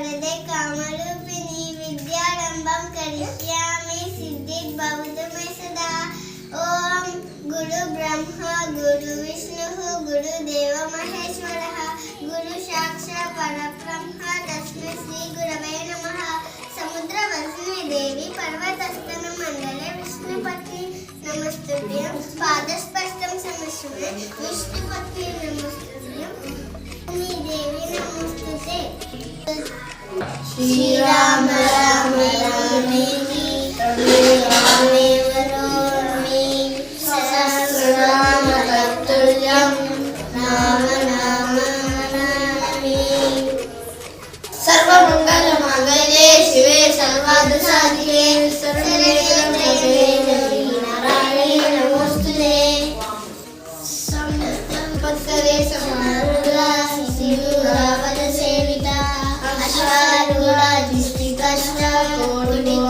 वरदे कामरूपिणी विद्यारंभं करिष्यामि सिद्धिर्भवतु मे सदा। ओम गुरु ब्रह्मा गुरु विष्णुः गुरुदेव महेश्वरः गुरु साक्षात् परब्रह्म तस्मै श्री गुरवे नमः। समुद्रवसने देवी पर्वतस्तन मंडले विष्णुपत्नी नमस्तुभ्यं पादस्पर्शं समश्नुते विष्णुपत्नी नमस्तुभ्यं देवी नमस्तुते। श्री राम राम रामेति रामेव रोमि सहस्रनाम तत्तुल्यं नाम नमामि। सर्वमङ्गलमाङ्गल्ये शिवे सर्वार्थसाधिके शरण्ये त्र्यम्बके नारायणे नमोस्तुते। संपत्करे समारूढा सिंहावतसेविता अश्वारूढा दिष्टिकष्टा कोटिका